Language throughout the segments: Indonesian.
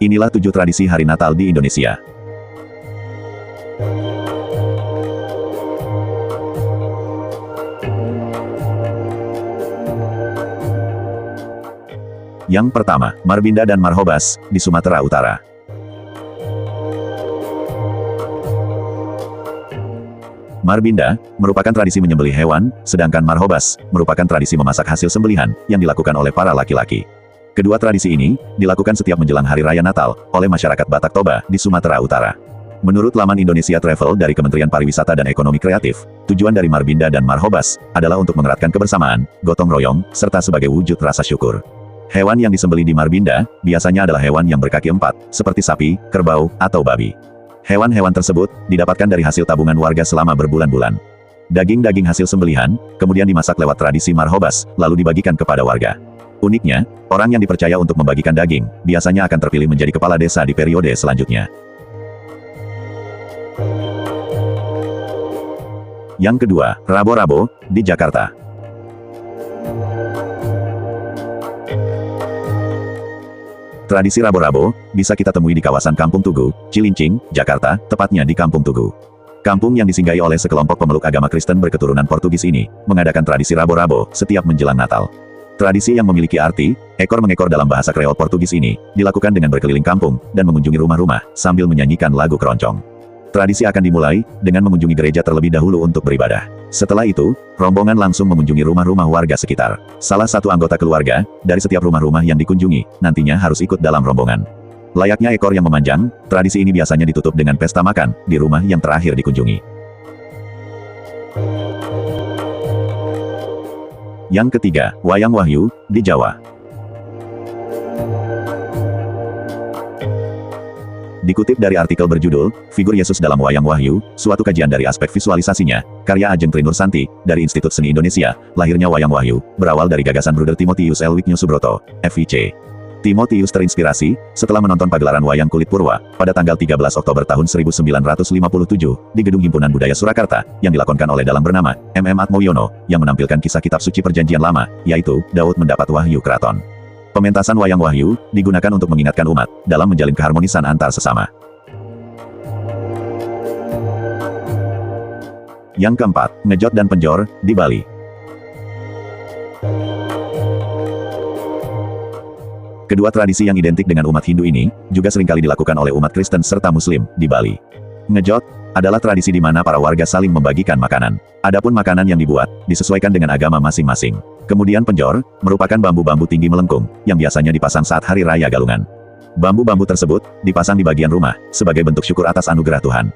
Inilah 7 tradisi hari Natal di Indonesia. Yang pertama, Marbinda dan Marhobas, di Sumatera Utara. Marbinda merupakan tradisi menyembelih hewan, sedangkan Marhobas merupakan tradisi memasak hasil sembelihan yang dilakukan oleh para laki-laki. Kedua tradisi ini dilakukan setiap menjelang Hari Raya Natal oleh masyarakat Batak Toba di Sumatera Utara. Menurut laman Indonesia Travel dari Kementerian Pariwisata dan Ekonomi Kreatif, tujuan dari Marbinda dan Marhobas adalah untuk mengeratkan kebersamaan, gotong royong, serta sebagai wujud rasa syukur. Hewan yang disembelih di Marbinda biasanya adalah hewan yang berkaki 4, seperti sapi, kerbau, atau babi. Hewan-hewan tersebut didapatkan dari hasil tabungan warga selama berbulan-bulan. Daging-daging hasil sembelihan kemudian dimasak lewat tradisi Marhobas, lalu dibagikan kepada warga. Uniknya, orang yang dipercaya untuk membagikan daging biasanya akan terpilih menjadi kepala desa di periode selanjutnya. Yang kedua, Rabo-Rabo, di Jakarta. Tradisi Rabo-Rabo bisa kita temui di kawasan Kampung Tugu, Cilincing, Jakarta, tepatnya di Kampung Tugu. Kampung yang disinggahi oleh sekelompok pemeluk agama Kristen berketurunan Portugis ini mengadakan tradisi Rabo-Rabo setiap menjelang Natal. Tradisi yang memiliki arti ekor-mengekor dalam bahasa Kreol Portugis ini dilakukan dengan berkeliling kampung dan mengunjungi rumah-rumah sambil menyanyikan lagu keroncong. Tradisi akan dimulai dengan mengunjungi gereja terlebih dahulu untuk beribadah. Setelah itu, rombongan langsung mengunjungi rumah-rumah warga sekitar. Salah satu anggota keluarga dari setiap rumah-rumah yang dikunjungi nantinya harus ikut dalam rombongan. Layaknya ekor yang memanjang, tradisi ini biasanya ditutup dengan pesta makan di rumah yang terakhir dikunjungi. Yang ketiga, Wayang Wahyu, di Jawa. Dikutip dari artikel berjudul, Figur Yesus dalam Wayang Wahyu, suatu kajian dari aspek visualisasinya, karya Ajeng Trinursanti, dari Institut Seni Indonesia, lahirnya Wayang Wahyu, berawal dari gagasan Bruder Timotius Elwignew Subroto, FIC. Timotius terinspirasi, setelah menonton pagelaran wayang kulit purwa, pada tanggal 13 Oktober tahun 1957, di Gedung Himpunan Budaya Surakarta, yang dilakonkan oleh dalang bernama, MM Atmoyono, yang menampilkan kisah kitab suci perjanjian lama, yaitu, Daud mendapat wahyu keraton. Pementasan Wayang Wahyu digunakan untuk mengingatkan umat dalam menjalin keharmonisan antar sesama. Yang keempat, Ngejot dan Penjor, di Bali. Kedua tradisi yang identik dengan umat Hindu ini juga seringkali dilakukan oleh umat Kristen serta Muslim di Bali. Ngejot adalah tradisi di mana para warga saling membagikan makanan. Adapun makanan yang dibuat disesuaikan dengan agama masing-masing. Kemudian penjor merupakan bambu-bambu tinggi melengkung yang biasanya dipasang saat Hari Raya Galungan. Bambu-bambu tersebut dipasang di bagian rumah sebagai bentuk syukur atas anugerah Tuhan.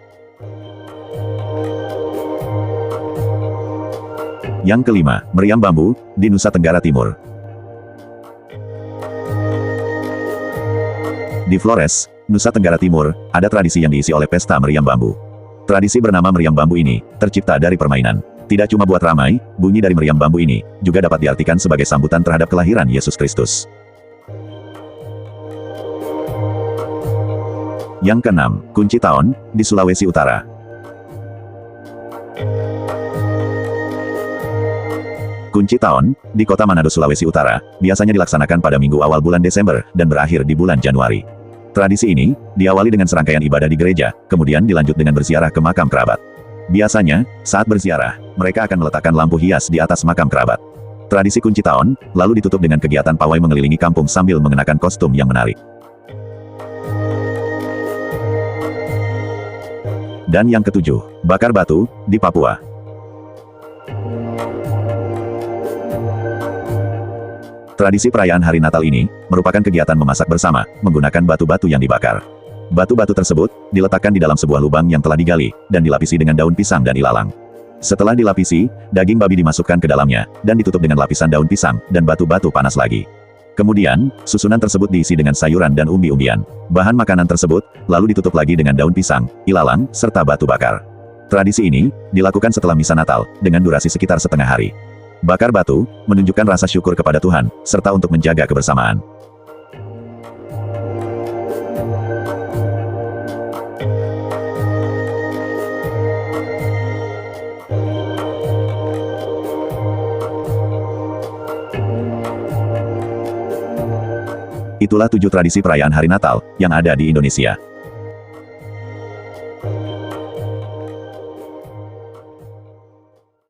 Yang kelima, Meriam Bambu, di Nusa Tenggara Timur. Di Flores, Nusa Tenggara Timur, ada tradisi yang diisi oleh pesta meriam bambu. Tradisi bernama meriam bambu ini tercipta dari permainan. Tidak cuma buat ramai, bunyi dari meriam bambu ini juga dapat diartikan sebagai sambutan terhadap kelahiran Yesus Kristus. Yang keenam, Kunci Tahun, di Sulawesi Utara. Kunci Tahun, di kota Manado, Sulawesi Utara, biasanya dilaksanakan pada minggu awal bulan Desember dan berakhir di bulan Januari. Tradisi ini diawali dengan serangkaian ibadah di gereja, kemudian dilanjut dengan berziarah ke makam kerabat. Biasanya, saat berziarah, mereka akan meletakkan lampu hias di atas makam kerabat. Tradisi Kunci Tahun lalu ditutup dengan kegiatan pawai mengelilingi kampung sambil mengenakan kostum yang menarik. Dan yang ketujuh, Bakar Batu, di Papua. Tradisi perayaan hari Natal ini merupakan kegiatan memasak bersama menggunakan batu-batu yang dibakar. Batu-batu tersebut diletakkan di dalam sebuah lubang yang telah digali dan dilapisi dengan daun pisang dan ilalang. Setelah dilapisi, daging babi dimasukkan ke dalamnya dan ditutup dengan lapisan daun pisang dan batu-batu panas lagi. Kemudian, susunan tersebut diisi dengan sayuran dan umbi-umbian. Bahan makanan tersebut lalu ditutup lagi dengan daun pisang, ilalang, serta batu bakar. Tradisi ini dilakukan setelah misa Natal dengan durasi sekitar setengah hari. Bakar batu menunjukkan rasa syukur kepada Tuhan serta untuk menjaga kebersamaan. Itulah 7 tradisi perayaan hari Natal yang ada di Indonesia.